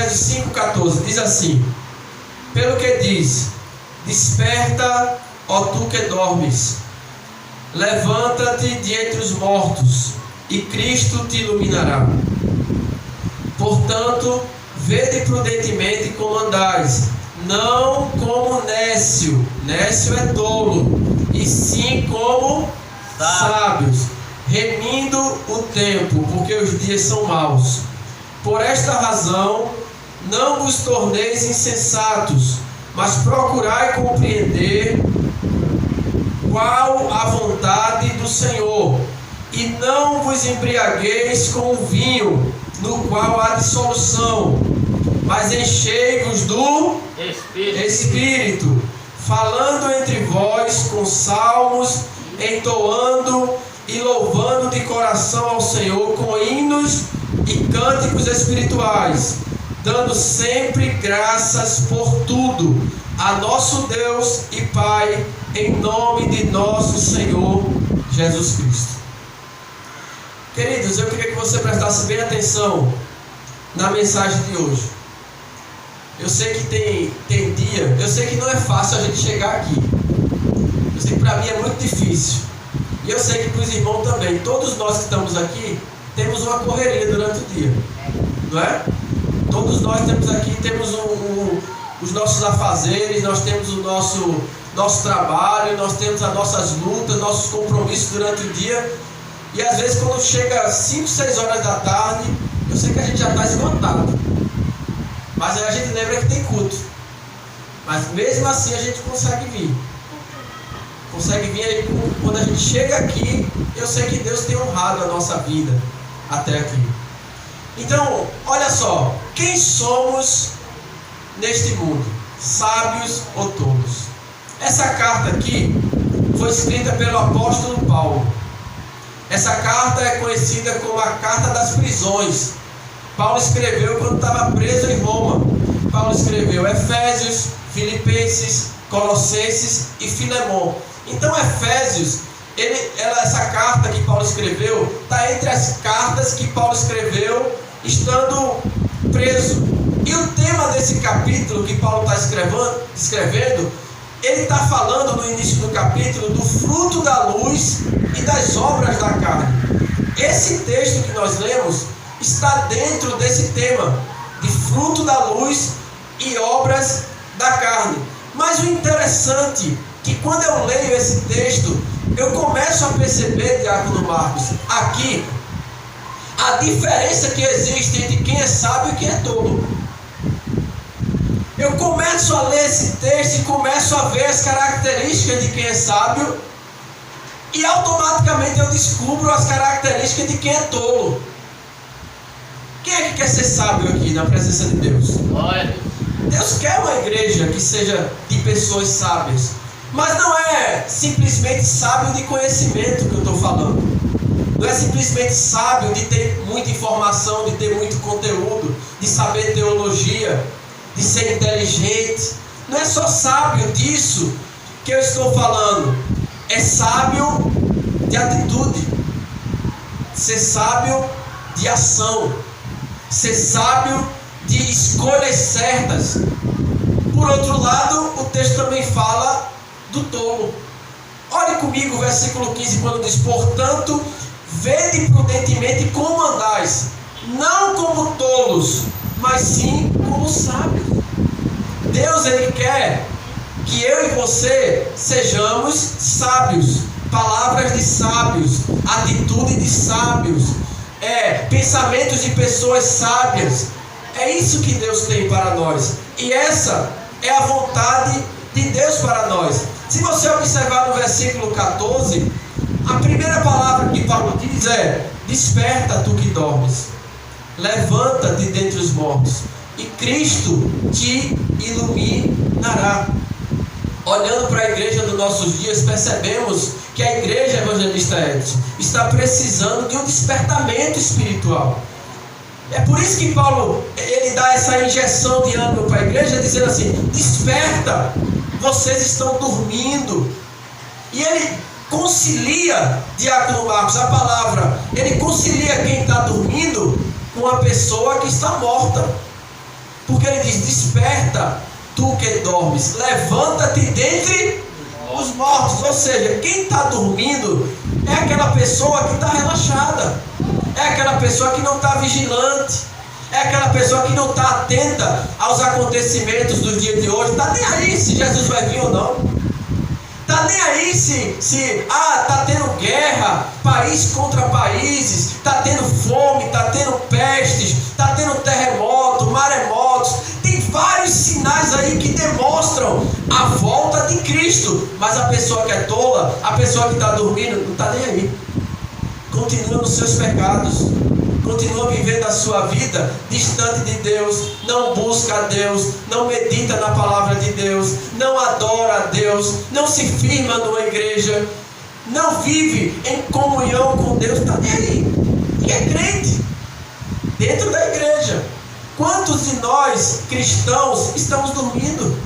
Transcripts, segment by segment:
Efésios 5,14 diz assim: pelo que diz, desperta, ó tu que dormes, levanta-te de entre os mortos, e Cristo te iluminará. Portanto, vede prudentemente como andais, não como nécio é tolo, e sim como sábios, remindo o tempo, porque os dias são maus. Por esta razão, não vos torneis insensatos, mas procurai compreender qual a vontade do Senhor, e não vos embriagueis com o vinho, no qual há dissolução, mas enchei-vos do Espírito, falando entre vós com salmos, entoando e louvando de coração ao Senhor com hinos e cânticos espirituais, dando sempre graças por tudo a nosso Deus e Pai, em nome de nosso Senhor Jesus Cristo. Queridos, eu queria que você prestasse bem atenção na mensagem de hoje. Eu sei que tem dia, eu sei que não é fácil a gente chegar aqui. Eu sei que para mim é muito difícil. E eu sei que para os irmãos também. Todos nós que estamos aqui temos uma correria durante o dia, não é? Todos nós temos aqui, temos os nossos afazeres, nós temos o nosso trabalho, nós temos as nossas lutas, nossos compromissos durante o dia. E às vezes quando chega 5, 6 horas da tarde, eu sei que a gente já está esgotado. Mas aí a gente lembra que tem culto. Mas mesmo assim a gente consegue vir. Consegue vir aí, quando a gente chega aqui, eu sei que Deus tem honrado a nossa vida até aqui. Então, olha só, quem somos neste mundo? Sábios ou tolos? Essa carta aqui foi escrita pelo apóstolo Paulo. Essa carta é conhecida como a carta das prisões. Paulo escreveu quando estava preso em Roma. Paulo escreveu Efésios, Filipenses, Colossenses e Filemon. Então Efésios, essa carta que Paulo escreveu, está entre as cartas que Paulo escreveu estando preso. E o tema desse capítulo que Paulo está escrevendo, ele está falando no início do capítulo do fruto da luz e das obras da carne. Esse texto que nós lemos está dentro desse tema de fruto da luz e obras da carne. Mas o interessante é que quando eu leio esse texto, eu começo a perceber, Diácono Marcos, aqui a diferença que existe entre quem é sábio e quem é tolo. Eu começo a ler esse texto e começo a ver as características de quem é sábio, e automaticamente eu descubro as características de quem é tolo. Quem é que quer ser sábio aqui na presença de Deus? Deus quer uma igreja que seja de pessoas sábias. Mas não é simplesmente sábio de conhecimento que eu estou falando. Não é simplesmente sábio de ter muita informação, de ter muito conteúdo, de saber teologia, de ser inteligente. Não é só sábio disso que eu estou falando. É sábio de atitude. Ser sábio de ação. Ser sábio de escolhas certas. Por outro lado, o texto também fala do tolo. Olhe comigo o versículo 15, quando diz: portanto, vede prudentemente como andais, não como tolos, mas sim como sábios. Deus, Ele quer que eu e você sejamos sábios. Palavras de sábios, atitude de sábios, pensamentos de pessoas sábias. É isso que Deus tem para nós. E essa é a vontade de Deus para nós. Se você observar no versículo 14, a primeira palavra que Paulo diz é: desperta tu que dormes, levanta-te dentre os mortos, e Cristo te iluminará. Olhando para a igreja dos nossos dias, percebemos que a igreja evangelista Edson está precisando de um despertamento espiritual. É por isso que Paulo, ele dá essa injeção de ânimo para a igreja, dizendo assim: desperta, vocês estão dormindo. E ele concilia, Diácono Marcos, a palavra, ele concilia quem está dormindo com a pessoa que está morta. ele diz: desperta, tu que dormes, levanta-te dentre os mortos. Ou seja, quem está dormindo é aquela pessoa que está relaxada, é aquela pessoa que não está vigilante, é aquela pessoa que não está atenta aos acontecimentos do dia de hoje. Está nem aí se Jesus vai vir ou não. Está nem aí se está tendo guerra, país contra países, está tendo fome, está tendo pestes, está tendo terremoto, maremotos. Tem vários sinais aí que demonstram a volta de Cristo. Mas a pessoa que é tola, a pessoa que está dormindo, não está nem aí. Continua nos seus pecados, continua vivendo a sua vida distante de Deus, não busca a Deus, não medita na palavra de Deus, não adora a Deus, não se firma numa igreja, não vive em comunhão com Deus, está nem aí. E é crente dentro da igreja. Quantos de nós cristãos estamos dormindo?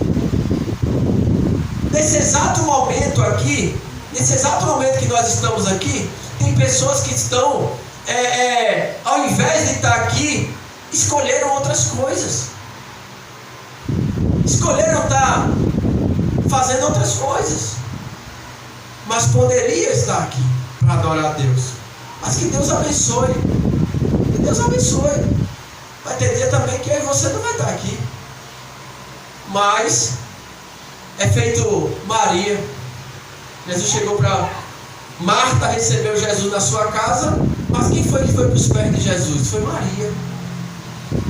Nesse exato momento aqui, nesse exato momento que nós estamos aqui, tem pessoas que estão, ao invés de estar aqui, escolheram outras coisas. Escolheram estar fazendo outras coisas. Mas poderia estar aqui para adorar a Deus. Mas que Deus abençoe. Que Deus abençoe. Vai ter dia também que eu e você não vai estar aqui. Mas é feito Maria. Jesus chegou para Marta, recebeu Jesus na sua casa. Mas quem foi que foi para os pés de Jesus? Foi Maria.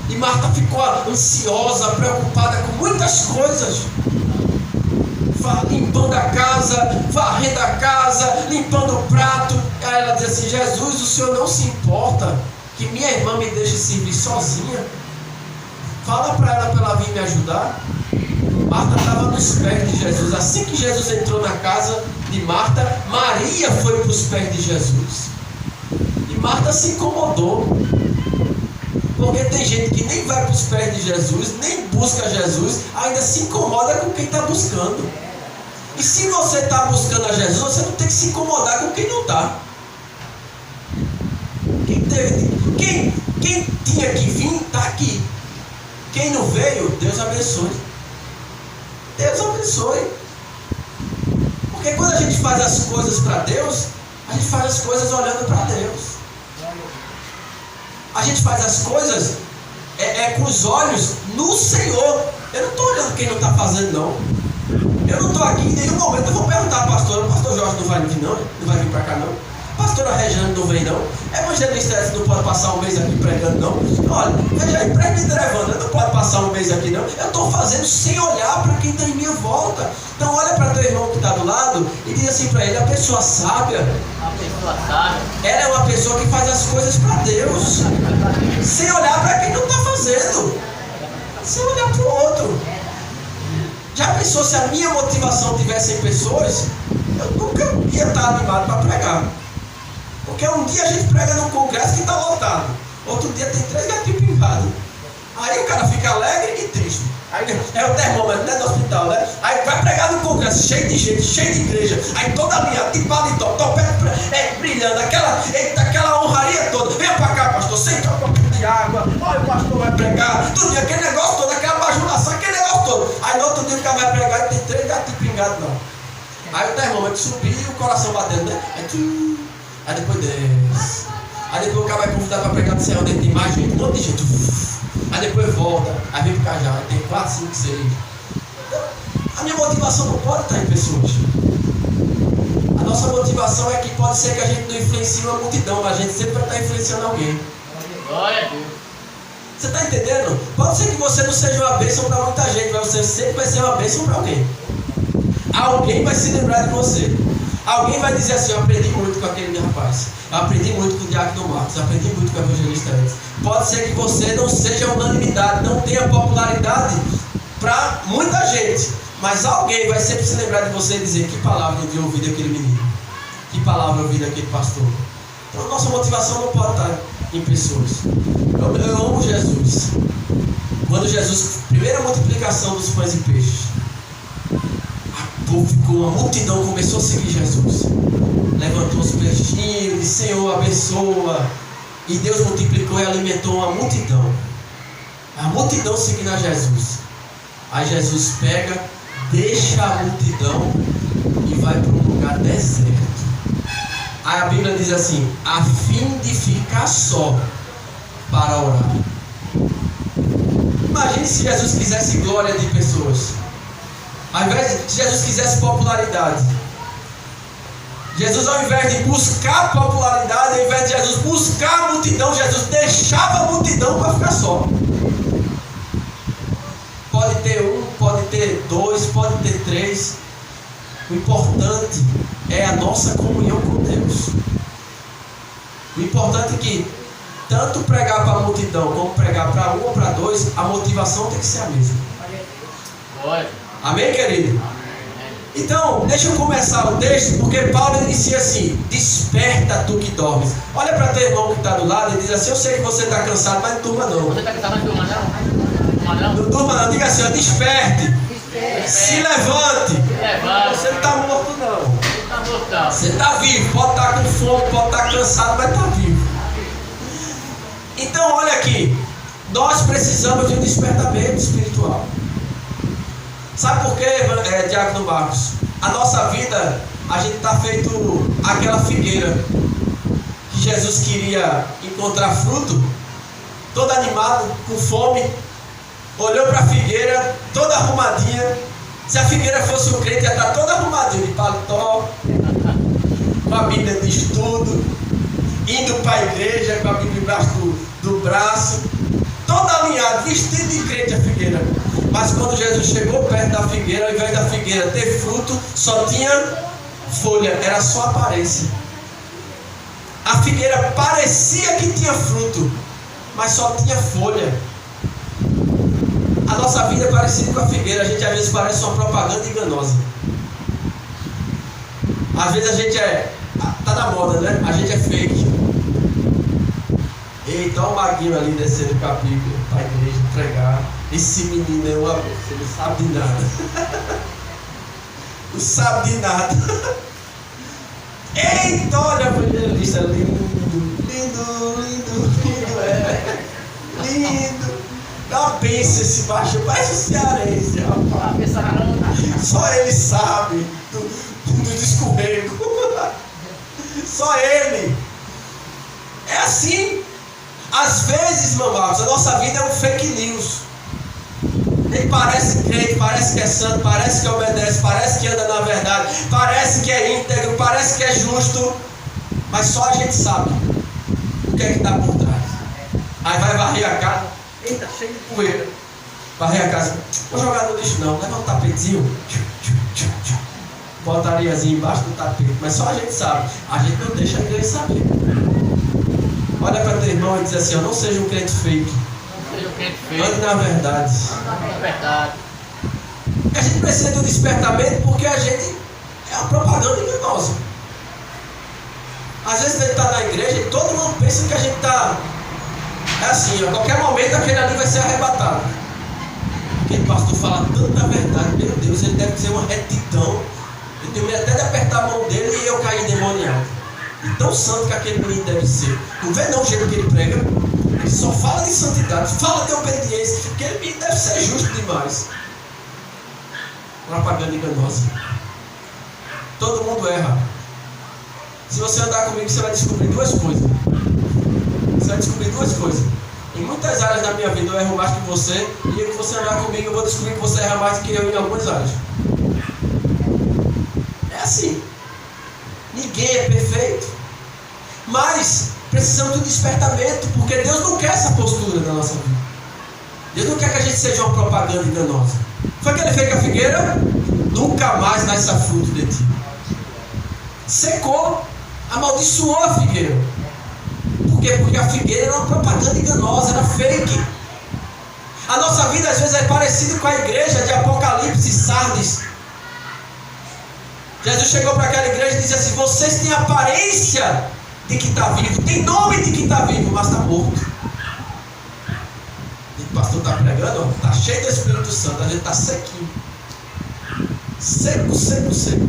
E Marta ficou ansiosa, preocupada com muitas coisas, limpando a casa, varrendo a casa, limpando o prato. Aí ela diz assim: Jesus, o Senhor não se importa que minha irmã me deixe servir sozinha? Fala para ela vir me ajudar. Marta estava nos pés de Jesus. Assim que Jesus entrou na casa de Marta, Maria foi para os pés de Jesus. E Marta se incomodou, porque tem gente que nem vai para os pés de Jesus, nem busca Jesus, ainda se incomoda com quem está buscando. E se você está buscando a Jesus, você não tem que se incomodar com quem não está. Quem tinha que vir, está aqui. Quem não veio, Deus abençoe. Deus abençoe. Porque quando a gente faz as coisas para Deus, a gente faz as coisas olhando para Deus. A gente faz as coisas com os olhos no Senhor. Eu não estou olhando quem não está fazendo, não. Eu não estou aqui em nenhum momento. Eu vou perguntar à pastora: pastor Jorge não vai vir, não? Não vai vir para cá, não? Pastora Regiane não vem, não? Evangelista Edson não pode passar um mês aqui pregando, não? Olha, veja aí, presbítero Evandro não pode passar um mês aqui, não? Eu estou fazendo sem olhar para quem está em minha volta. Então olha para teu irmão que está do lado e diz assim para ele: a pessoa sábia, ela é uma pessoa que faz as coisas para Deus, sem olhar para quem não está fazendo, sem olhar para o outro. Já pensou se a minha motivação tivesse em pessoas? Eu nunca ia estar animado para pregar. Porque um dia a gente prega num congresso que está lotado, outro dia tem 3 gatinhos pingados. Aí o cara fica alegre e triste. Aí é o termômetro, né, do hospital, né? Aí vai pregar no congresso, cheio de gente, cheio de igreja. Aí toda alinhada, de paletó, topete brilhando, aquela honraria toda. Venha para cá, pastor, senta um pouquinho de água. Olha, o pastor vai pregar. Tudo dia, aquele negócio todo, aquela bajulação, aquele negócio todo. Aí no outro dia o cara vai pregar e tem 3 gatinhos pingados, não. Aí o termômetro subiu e o coração batendo, né? Aí depois desce. Aí depois o cara vai convidar para pregar no céu, onde tem mais gente, um monte de gente. Aí depois volta, aí vem para cá já, aí tem 4, 5, 6. Então, a minha motivação não pode estar em pessoas. A nossa motivação é que pode ser que a gente não influencie uma multidão, mas a gente sempre vai estar influenciando alguém. Glória a Deus. Você está entendendo? Pode ser que você não seja uma bênção para muita gente, mas você sempre vai ser uma bênção para alguém. Alguém vai se lembrar de você. Alguém vai dizer assim: eu aprendi muito com aquele rapaz, eu aprendi muito com o diácono Marcos, eu aprendi muito com o evangelista Edson. Pode ser que você não seja unanimidade, não tenha popularidade para muita gente, mas alguém vai sempre se lembrar de você e dizer: que palavra eu ouvi daquele menino, que palavra eu ouvi daquele pastor. Então nossa motivação não pode estar em pessoas. Eu amo Jesus. Quando Jesus, primeira multiplicação dos pães e peixes, ficou, uma multidão começou a seguir Jesus. Levantou os peixinhos, disse: Senhor, abençoa. E Deus multiplicou e alimentou uma multidão. A multidão seguindo a Jesus. Aí Jesus pega, deixa a multidão e vai para um lugar deserto. Aí a Bíblia diz assim: a fim de ficar só para orar. Imagine se Jesus quisesse glória de pessoas. Ao invés de Jesus quisesse popularidade. Jesus, ao invés de buscar popularidade, ao invés de Jesus buscar a multidão, Jesus deixava a multidão para ficar só. Pode ter um, pode ter dois, pode ter três. O importante é a nossa comunhão com Deus. O importante é que tanto pregar para a multidão como pregar para um ou para dois, a motivação tem que ser a mesma. Amém, querido? Então, deixa eu começar o texto, porque Paulo inicia assim: desperta tu que dormes. Olha para teu irmão que está do lado e diz assim: eu sei que você está cansado, mas não durma não. Você está cansado, mas não durma não? Não durma não, diga assim: ó, desperte. Se levante. Você não está morto não. Você está vivo, pode estar com fome, pode estar cansado, mas está vivo. Então olha aqui, nós precisamos de um despertamento espiritual. Sabe por quê, Diácono Marcos? A nossa vida, a gente está feito aquela figueira que Jesus queria encontrar fruto, todo animado, com fome, olhou para a figueira, toda arrumadinha. Se a figueira fosse um crente, ia estar toda arrumadinha, de paletó, com a Bíblia de estudo, indo para a igreja com a Bíblia embaixo do braço, toda alinhada, vestido de crente a figueira. Mas quando Jesus chegou perto da figueira, ao invés da figueira ter fruto, só tinha folha, era só aparência. A figueira parecia que tinha fruto, mas só tinha folha. A nossa vida é parecida com a figueira. A gente às vezes parece uma propaganda enganosa. Às vezes a gente tá na moda, né? A gente é fake. Eita, olha o maguinho ali descendo com a Bíblia para a igreja pregar. Esse menino é uma vez, ele não sabe de nada. Não sabe de nada. Eita, olha a evangelista, lindo, lindo, lindo, lindo, lindo. Dá uma benção esse baixo, parece o cearense, rapaz. Só ele sabe do escorrego. Só ele. É assim. Às vezes, mamados, a nossa vida é um fake news. Ele parece crente, parece que é santo, parece que obedece, parece que anda na verdade, parece que é íntegro, parece que é justo, mas só a gente sabe o que é que está por trás. Aí vai varrer a casa, eita, cheio de poeira. Varrer a casa, vou jogar no lixo não, leva um tapetezinho, bota a areiazinha embaixo do tapete, mas só a gente sabe, a gente não deixa a igreja saber. Olha para teu irmão e diz assim: não seja um crente fake. Ande na verdade. A gente precisa de um despertamento porque a gente é uma propaganda enganosa. Às vezes a gente está na igreja e todo mundo pensa que a gente está. É assim, a qualquer momento aquele ali vai ser arrebatado. Aquele pastor fala tanta verdade, meu Deus, ele deve ter uma retidão. Eu tenho medo até de apertar a mão dele e eu cair endemoniado. E tão santo que aquele menino deve ser. Não vê não o jeito que ele prega. Ele só fala de santidade, fala de obediência. Aquele menino deve ser justo demais. Propaganda enganosa. Todo mundo erra. Se você andar comigo, você vai descobrir duas coisas. Você vai descobrir duas coisas. Em muitas áreas da minha vida eu erro mais que você. E se você andar comigo, eu vou descobrir que você erra mais que eu em algumas áreas. É assim. Ninguém é perfeito. Mas precisamos de um despertamento, porque Deus não quer essa postura na nossa vida. Deus não quer que a gente seja uma propaganda enganosa. Foi o que ele fez com a figueira? Nunca mais nasça fruto de ti. Secou, amaldiçoou a figueira. Por quê? Porque a figueira era uma propaganda enganosa, era fake. A nossa vida às vezes é parecida com a igreja de Apocalipse e Sardes. Jesus chegou para aquela igreja e disse assim: vocês têm aparência de que está vivo, tem nome de que está vivo, mas está morto. E o pastor está pregando, está cheio do Espírito Santo, a gente está sequinho. Seco, seco, seco.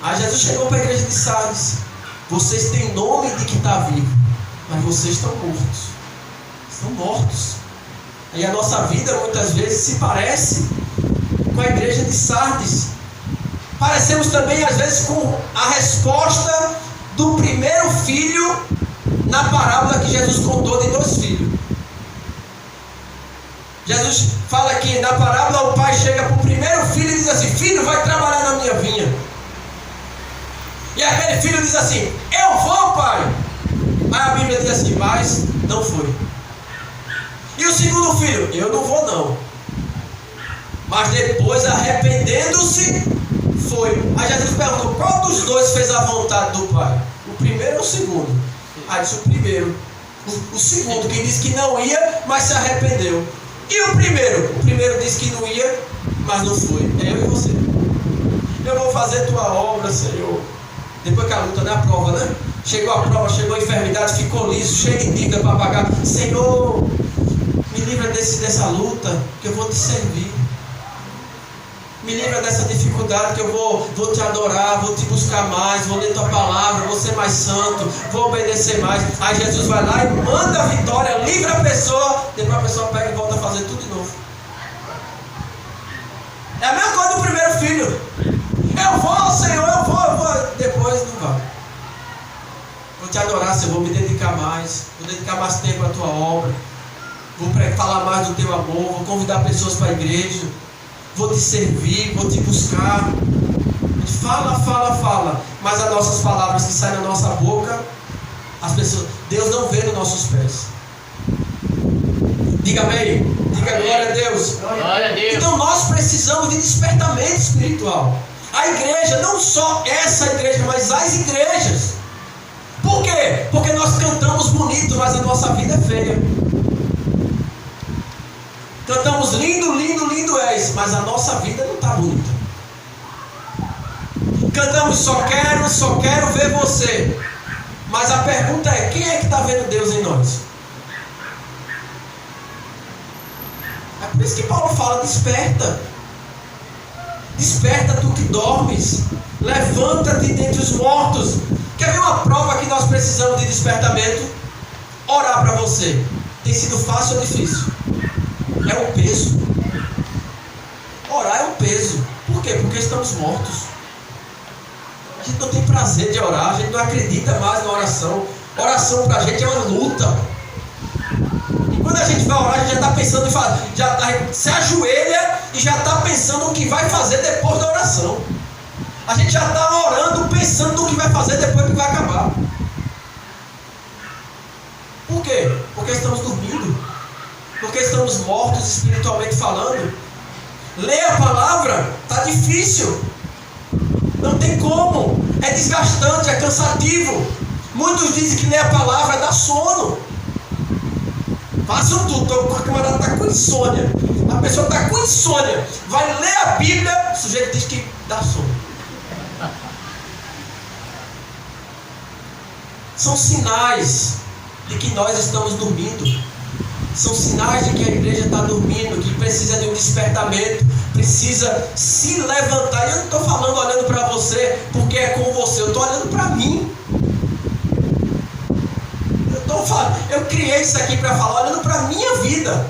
Aí Jesus chegou para a igreja de Sardes: vocês têm nome de que está vivo, mas vocês estão mortos. Estão mortos. E a nossa vida muitas vezes se parece com a igreja de Sardes. Parecemos também às vezes com a resposta do primeiro filho na parábola que Jesus contou de 2 filhos. Jesus fala que na parábola o pai chega para o primeiro filho e diz assim: filho, vai trabalhar na minha vinha. E aquele filho diz assim: eu vou, pai. Aí a Bíblia diz assim: mas não foi. E o segundo filho: eu não vou não. Mas depois, arrependendo-se, foi. Aí Jesus perguntou: qual dos 2 fez a vontade do pai? O primeiro ou o segundo? Aí disse: o primeiro. O segundo, que disse que não ia, mas se arrependeu. E o primeiro? O primeiro disse que não ia, mas não foi. É eu e você. Eu vou fazer tua obra, Senhor. Depois que a luta, né? A prova, né? Chegou a prova, chegou a enfermidade, ficou liso, cheio de dívida para pagar. Senhor, me livra dessa luta, que eu vou te servir. Me livra dessa dificuldade, que eu vou te adorar, vou te buscar mais, vou ler tua palavra, vou ser mais santo, vou obedecer mais. Aí Jesus vai lá e manda a vitória, livra a pessoa, depois a pessoa pega e volta a fazer tudo de novo. É a mesma coisa do primeiro filho. Eu vou, Senhor, eu vou. Depois não vai. Vou te adorar, Senhor, vou me dedicar mais, vou dedicar mais tempo à tua obra, vou falar mais do teu amor, vou convidar pessoas para a igreja, vou te servir, vou te buscar. Fala, mas as nossas palavras que saem da nossa boca, as pessoas, Deus não vê nos nossos pés. Diga amém. Diga glória a Deus. Glória a Deus. Então nós precisamos de despertamento espiritual. A igreja, não só essa igreja, mas as igrejas. Por quê? Porque nós cantamos bonito, mas a nossa vida é feia. Cantamos lindo, lindo, lindo és, mas a nossa vida não está bonita. Cantamos só quero ver você. Mas a pergunta é: quem é que está vendo Deus em nós? É por isso que Paulo fala: desperta. Desperta tu que dormes. Levanta-te dentre os mortos. Quer ver uma prova que nós precisamos de despertamento? Orar para você. Tem sido fácil ou difícil? É um peso. Orar é um peso. Por quê? Porque estamos mortos. A gente não tem prazer de orar. A gente não acredita mais na oração. Oração para a gente é uma luta. E quando a gente vai orar, a gente já está pensando em fazer, se ajoelha e já está pensando no que vai fazer depois da oração. A gente já está orando pensando no que vai fazer depois que vai acabar. Por quê? Porque estamos dormindo. Porque estamos mortos espiritualmente falando. Ler a palavra está difícil. Não tem como. É desgastante, é cansativo. Muitos dizem que ler a palavra dá sono. Façam tudo. A camarada está com insônia. A pessoa está com insônia. Vai ler a Bíblia. O sujeito diz que dá sono. São sinais de que nós estamos dormindo. São sinais de que a igreja está dormindo, que precisa de um despertamento, precisa se levantar. E eu não estou falando olhando para você porque é com você, eu estou olhando para mim. Eu criei isso aqui para falar olhando para a minha vida.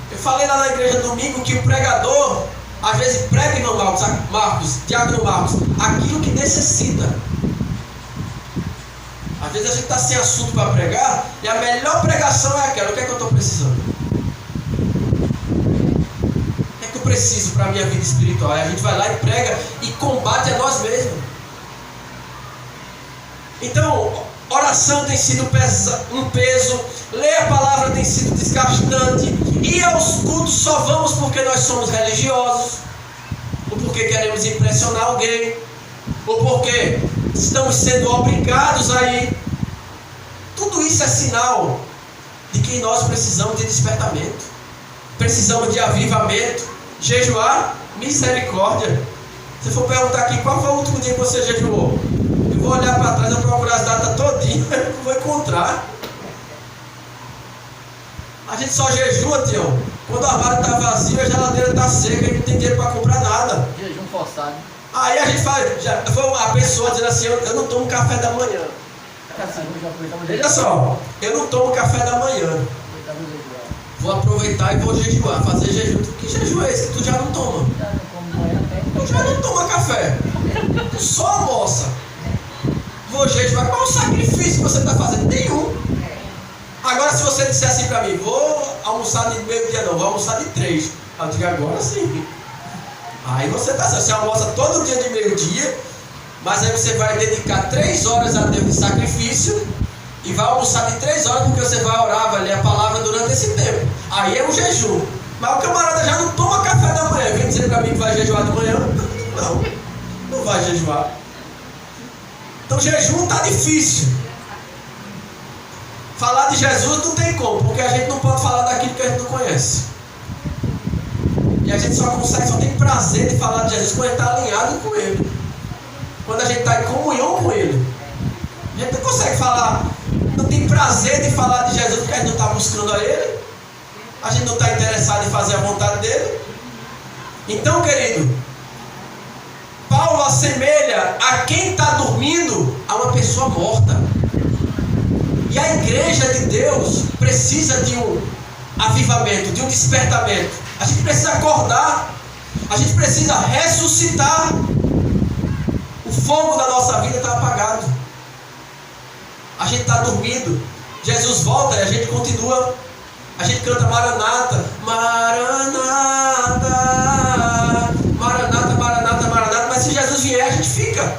Eu falei lá na igreja domingo que o pregador às vezes prega, irmão Marcos, Diácono Marcos, aquilo que necessita. Às vezes a gente está sem assunto para pregar e a melhor pregação é aquela: o que é que eu estou precisando? O que é que eu preciso para a minha vida espiritual? Aí a gente vai lá e prega e combate a nós mesmos. Então, oração tem sido um peso, ler a palavra tem sido desgastante, ir aos cultos só vamos porque nós somos religiosos, ou porque queremos impressionar alguém, ou porque estamos sendo obrigados a ir. Tudo isso é sinal de que nós precisamos de despertamento, precisamos de avivamento. Jejuar, misericórdia. Se for perguntar aqui qual foi o último dia que você jejuou, eu vou olhar para trás e procurar as datas todinhas, não vou encontrar. A gente só jejua, Tião, quando o armário está vazio, a geladeira está seca e não tem dinheiro para comprar nada. Jejum forçado. Aí a gente fala, já foi a pessoa dizendo assim: eu não tomo café da manhã. Veja só, eu não tomo café da manhã. Vou aproveitar e vou jejuar, fazer jejum. Que jejum é esse que tu já não toma? Tu já não toma café. Tu só almoça. Vou jejuar. Qual o sacrifício que você está fazendo? Nenhum. Agora, se você disser assim para mim, vou almoçar de meio-dia, não, vou almoçar de 3. Eu digo, agora sim. Aí você está assim, você almoça todo dia de meio-dia, mas aí você vai dedicar 3 horas a Deus de sacrifício e vai almoçar de 3 horas porque você vai orar, vai ler a palavra durante esse tempo. Aí é um jejum. Mas o camarada já não toma café da manhã. Vem dizer para mim que vai jejuar de manhã? Não vai jejuar. Então jejum está difícil. Falar de Jesus não tem como, porque a gente não pode falar daquilo que a gente não conhece. E a gente só tem prazer de falar de Jesus quando a gente está alinhado com Ele. Quando a gente está em comunhão com Ele. A gente não consegue falar, não tem prazer de falar de Jesus porque a gente não está buscando a Ele. A gente não está interessado em fazer a vontade dEle. Então, querido, Paulo assemelha a quem está dormindo a uma pessoa morta. E a igreja de Deus precisa de um avivamento, de um despertamento. A gente precisa acordar. A gente precisa ressuscitar. O fogo da nossa vida está apagado. A gente está dormindo. Jesus volta e a gente continua. A gente canta Maranata. Maranata. Maranata, Maranata, Maranata. Mas se Jesus vier, a gente fica.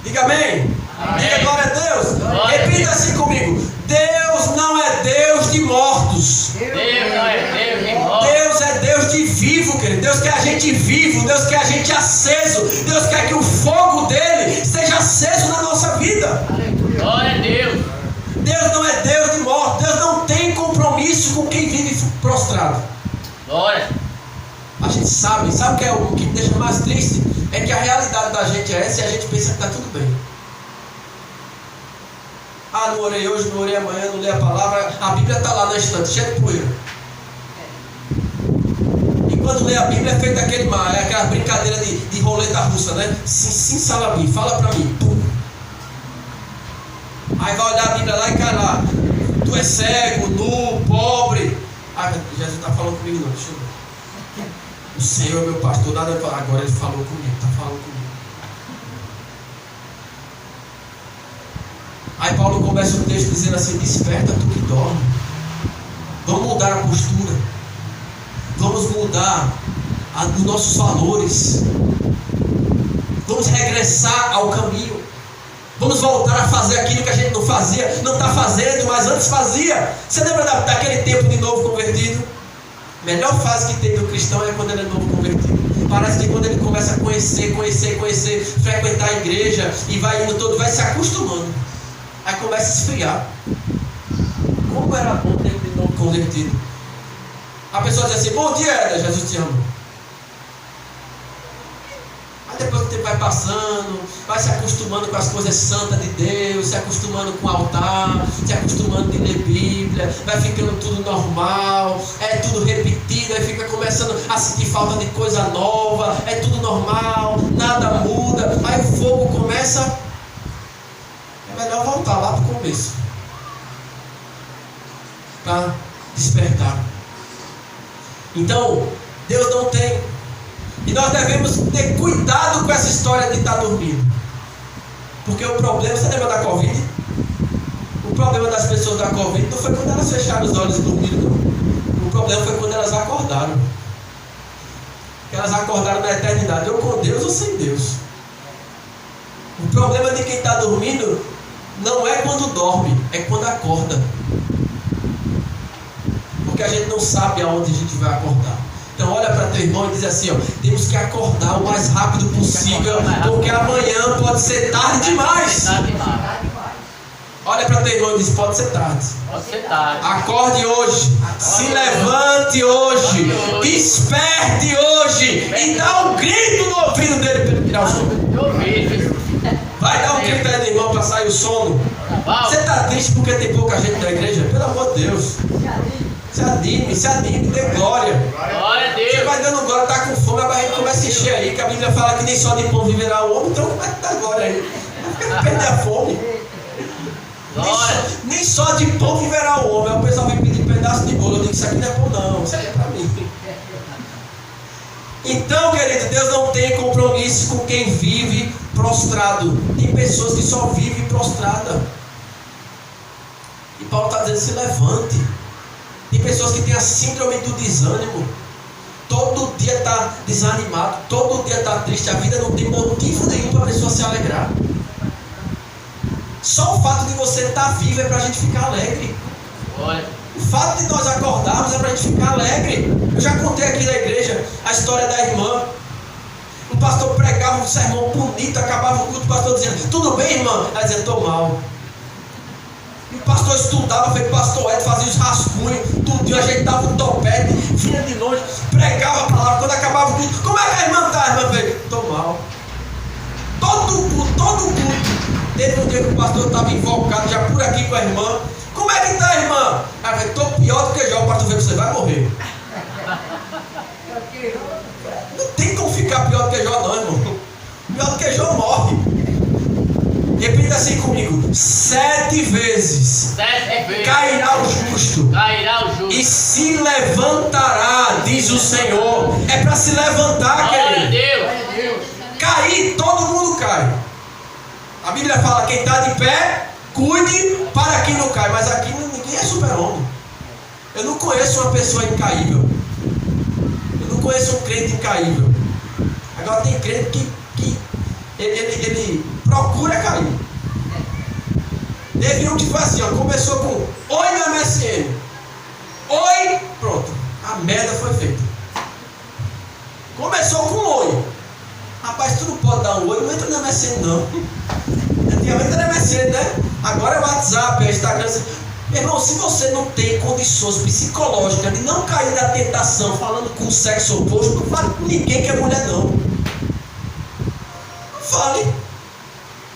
Diga amém. Amém. Diga glória a Deus. Repita assim comigo. Deus não é Deus de mortos. Deus não é Deus de mortos. Deus é Deus de vivo, querido. Deus quer a gente vivo. Deus quer a gente aceso. Deus quer que o fogo dele seja aceso na nossa vida. Glória a Deus. Deus não é Deus de mortos. Deus não tem compromisso com quem vive prostrado. Glória. A gente sabe o que é o que me deixa mais triste? É que a realidade da gente é essa e a gente pensa que está tudo bem. Ah, não orei hoje, não orei amanhã, não li a palavra. A Bíblia está lá na estante, cheia de poeira. E quando lê a Bíblia é feito aquela brincadeira de roleta russa, né? Sim, Salabim, fala para mim. Pum. Aí vai olhar a Bíblia lá e cai lá. Tu é cego, nu, pobre. Ah, Jesus está falando comigo não, deixa eu ver. O Senhor é meu pastor, nada a falar. Agora ele falou comigo, está falando comigo. Aí Paulo começa o texto dizendo assim: desperta tu que dorme. Vamos mudar a postura. Vamos mudar os nossos valores. Vamos regressar ao caminho. Vamos voltar a fazer aquilo que a gente não fazia. Não está fazendo, mas antes fazia. Você lembra daquele tempo de novo convertido? A melhor fase que tem do cristão é quando ele é novo convertido. Parece que quando ele começa a conhecer, frequentar a igreja e vai indo todo, vai se acostumando. Aí começa a esfriar. Como era bom ter de novo convertido. A pessoa diz assim: bom dia, Éder, Jesus te ama. Aí depois que o tempo vai passando, vai se acostumando com as coisas santas de Deus, se acostumando com o altar, se acostumando de ler Bíblia, vai ficando tudo normal, é tudo repetido, aí fica começando a sentir falta de coisa nova, é tudo normal, nada muda, aí o fogo começa. É melhor voltar lá para o começo, para despertar. Então, Deus não tem. E nós devemos ter cuidado com essa história de estar dormindo. Porque o problema, você lembra da Covid? O problema das pessoas da Covid não foi quando elas fecharam os olhos e dormiram, não. O problema foi quando elas acordaram. Que elas acordaram na eternidade, ou com Deus ou sem Deus. O problema de quem está dormindo não é quando dorme, é quando acorda. Porque a gente não sabe aonde a gente vai acordar. Então olha para teu irmão e diz assim, ó, temos que acordar o mais rápido possível, porque amanhã pode ser tarde demais. Olha para teu irmão e diz, pode ser tarde. Pode ser tarde. Acorde hoje, se levante hoje, desperte hoje e dá um grito no ouvido dele para ele tirar o sono. Vai dar um grito aí do irmão para sair o sono. Você está triste porque tem pouca gente na igreja? Pelo amor de Deus. Se anime, dê glória. Glória a Deus. Você vai dando glória, está com fome, a barriga começa a encher aí, que a Bíblia fala que nem só de pão viverá o homem, então vai dar glória aí. Não perder a fome. Nem só de pão viverá o homem. Aí o pessoal vem pedir pedaço de bolo. Eu digo, isso aqui não é pão não, isso aqui é para mim. Então, querido, Deus não tem compromisso com quem vive prostrado. Tem pessoas que só vivem prostrada. E Paulo está dizendo, se levante. Tem pessoas que têm a síndrome do desânimo. Todo dia está desanimado, todo dia está triste. A vida não tem motivo nenhum para a pessoa se alegrar. Só o fato de você estar vivo é para a gente ficar alegre. O fato de nós acordarmos é para a gente ficar alegre. Eu já contei aqui na igreja a história da irmã. O pastor pregava um sermão bonito, acabava o culto, o pastor dizendo, tudo bem, irmã? Ela dizia, estou mal. E o pastor estudava, feito pastor Ed, fazia os rascunhos, tudo, ajeitava o topete, vinha de longe, pregava a palavra, quando acabava o culto, como é que a irmã está? A irmã veio, estou mal. Todo culto. Teve um dia que o pastor estava invocado já por aqui com a irmã. Como é que está a irmã? Ela falou, estou pior do que Jó. O pastor veio, você vai morrer. Não tem como ficar pior do que Jó não, irmão. Pior do que Jó morre. Repita assim comigo. 7 vezes. Cairá o justo. E se levantará, diz o Senhor. É para se levantar, querido. Cair, todo mundo cai. A Bíblia fala, quem está de pé, cuide para que não cai. Mas aqui ninguém é super-homem. Eu não conheço uma pessoa incaível. Eu não conheço um crente incaível. Agora tem crente que ele procura cair. Teve um que foi assim, ó, começou com oi no MSN. Oi, pronto. A merda foi feita. Começou com oi. Rapaz, tu não pode dar um oi, não entra no MSN não. Antigamente era MSN, né? Agora é WhatsApp, é Instagram. Meu irmão, se você não tem condições psicológicas de não cair na tentação falando com o sexo oposto, não fale com ninguém que é mulher não. Não fale.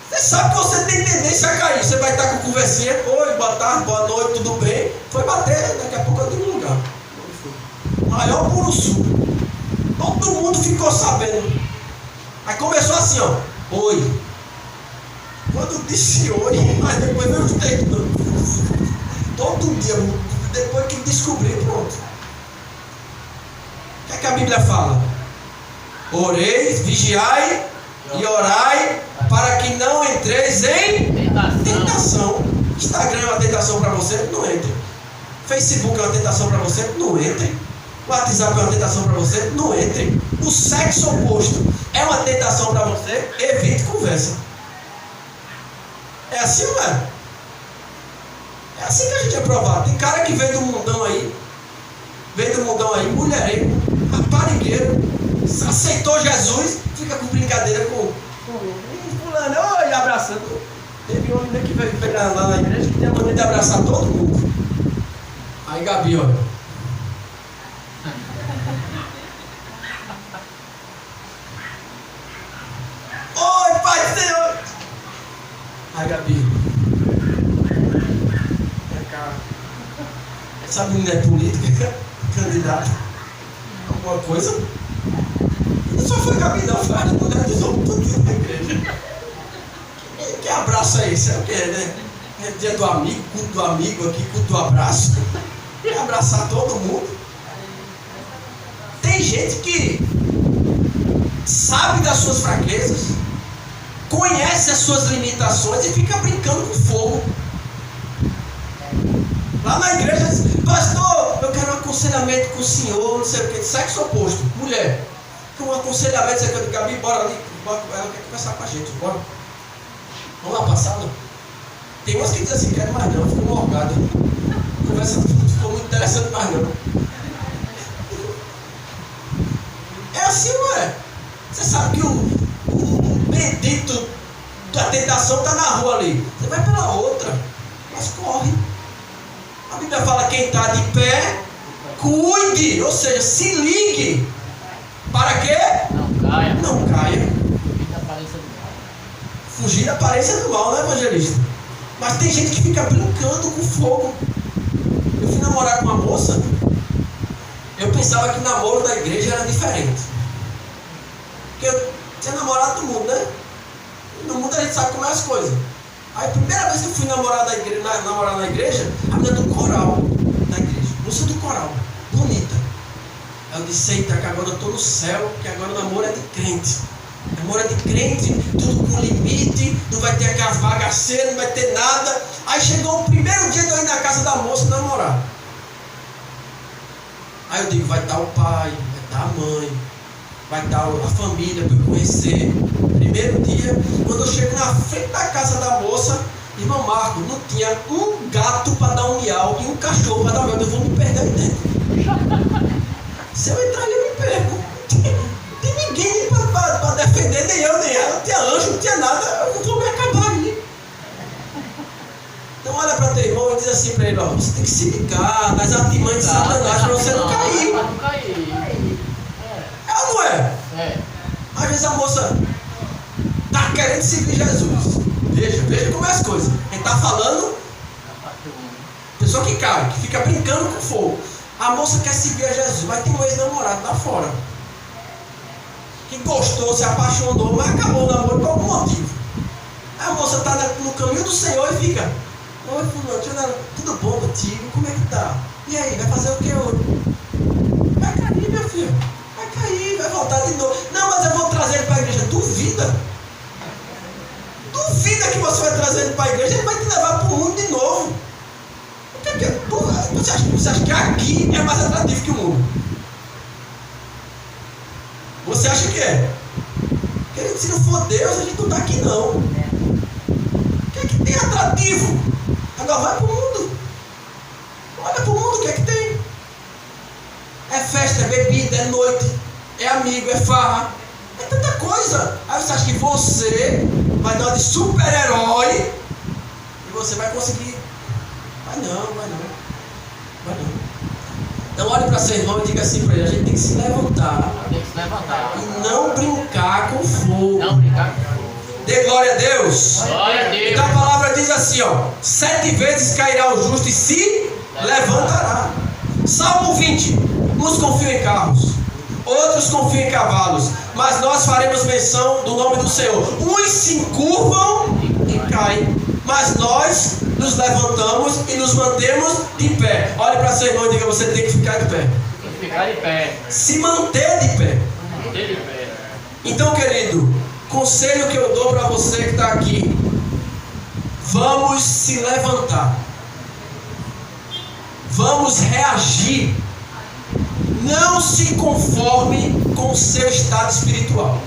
Você sabe que você tem tendência a cair. Você vai estar com conversinha, oi, boa tarde, boa noite, tudo bem? Foi bater, daqui a pouco eu tenho um lugar. Maior puro sul. Todo mundo ficou sabendo. Aí começou assim, ó. Oi. Quando disse oi, mas depois veio os textos. Todo dia, depois que descobri, pronto. O que é que a Bíblia fala? Oreis, vigiai e orai para que não entreis em tentação. Instagram é uma tentação para você? Não entre. Facebook é uma tentação para você? Não entre. WhatsApp é uma tentação para você? Não entre. O sexo oposto é uma tentação para você? Evite conversa. É assim, não é? É assim que a gente é provado. Tem cara que vem do mundão aí, mulherengo, raparigueiro, aceitou Jesus, fica com brincadeira com fulano, oi, abraçando. Teve uma menina que veio pegar lá na igreja que tem a maneira de abraçar todo mundo. Aí Gabi, olha. Oi, Pai do Senhor! Aí Gabi, vem cá. Essa menina é política, candidata, alguma coisa? Não só foi Gabi não, foi as mulheres dos homens tudo na igreja. Que abraço é esse? É o que, né? É dia do amigo, culto do amigo aqui, culto do abraço. Quer abraçar todo mundo. Tem gente que sabe das suas fraquezas, conhece as suas limitações e fica brincando com fogo. Lá na igreja, pastor, eu quero um aconselhamento com o senhor, não sei o que, sexo oposto, mulher. Um aconselhamento, você quer, Gabi, bora ali, ela quer conversar com a gente, bora. Vamos lá passar, não? Tem umas que dizem assim, quero mais não, ficou morgada. Conversa não ficou muito interessante mais não. É assim, não é? Você sabe que o bendito da tentação está na rua ali. Você vai pela outra, mas corre. A Bíblia fala quem está de pé, cuide, ou seja, se ligue. Para quê? Não caia. Não caia. fugir da aparência do mal, né, evangelista? Mas tem gente que fica brincando com fogo. Eu fui namorar com uma moça, eu pensava que namoro da igreja era diferente. Porque eu tinha namorado do mundo, né? No mundo a gente sabe como é as coisas. Aí a primeira vez que eu fui namorar na igreja, a menina do coral da igreja, moça do coral, bonita. Aí eu disse, eita, que agora eu estou no céu, que agora o namoro é de crente. Namoro é de crente, tudo com limite, não vai ter aquelas bagaceiras, não vai ter nada. Aí chegou o primeiro dia de eu ir na casa da moça namorar. Aí eu digo, vai estar o pai, vai estar a mãe, vai estar a família para eu conhecer. Primeiro dia, quando eu chego na frente da casa da moça, irmão Marco, não tinha um gato para dar um miau e um cachorro para dar um miau. Eu vou me perder aí dentro. Se eu entrar ali, eu me perco. Não tem ninguém para defender, nem eu, nem ela. Não tinha anjo, não tinha nada. Eu vou me acabar ali. Então olha para teu irmão e diz assim para ele, ó, você tem que se ligar nas artimanhas de Satanás para você não cair. Para não cair. É ou não é? É. Às vezes a moça está querendo seguir Jesus. Veja como é as coisas. A gente está falando, pessoa que cai, que fica brincando com fogo. A moça quer seguir a Jesus, mas tem um ex-namorado lá fora. Que gostou, se apaixonou, mas acabou o namoro por algum motivo. Aí a moça está no caminho do Senhor e fica, oi fulano, tudo bom contigo? Como é que tá? E aí, vai fazer o que hoje? Vai cair, meu filho. Vai cair, vai voltar de novo. Não, mas eu vou trazer ele para a igreja. Duvida que você vai trazer ele para a igreja, ele vai te levar para o mundo de novo. Você acha que aqui é mais atrativo que o mundo? Você acha que é? Querido, se não for Deus, a gente não está aqui não. O que é que tem atrativo? Agora vai para o mundo. Olha para o mundo, o que é que tem? É festa, é bebida, é noite, é amigo, é farra, é tanta coisa. Aí você acha que você vai dar de super-herói e você vai conseguir. Vai não. Então olhe para seu irmão e diga assim para ele, a gente tem que se levantar. Tem que se levantar. E não brincar com fogo. Não brincar com fogo. Dê glória a Deus. Glória a Deus. Então a palavra diz assim, ó, 7 vezes cairá o justo e se levantará. Salmo 20, uns confiam em carros, outros confiam em cavalos, mas nós faremos menção do nome do Senhor. Uns se encurvam e caem, mas nós nos levantamos e nos mantemos de pé. Olhe para seu irmão e diga, você tem que ficar de pé. Tem que ficar de pé. Se manter de pé. Manter de pé. Então, querido, conselho que eu dou para você que está aqui, vamos se levantar. Vamos reagir. Não se conforme com o seu estado espiritual.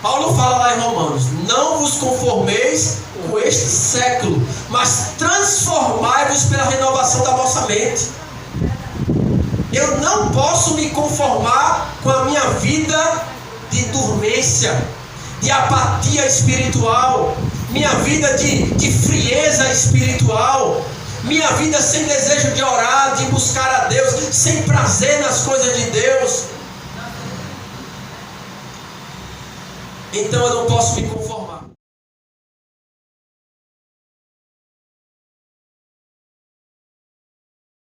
Paulo fala lá em Romanos, não vos conformeis com este século, mas transformai-vos pela renovação da vossa mente. Eu não posso me conformar com a minha vida de dormência, de apatia espiritual, minha vida de frieza espiritual, minha vida sem desejo de orar, de buscar a Deus, sem prazer nas coisas de Deus. Então eu não posso me conformar.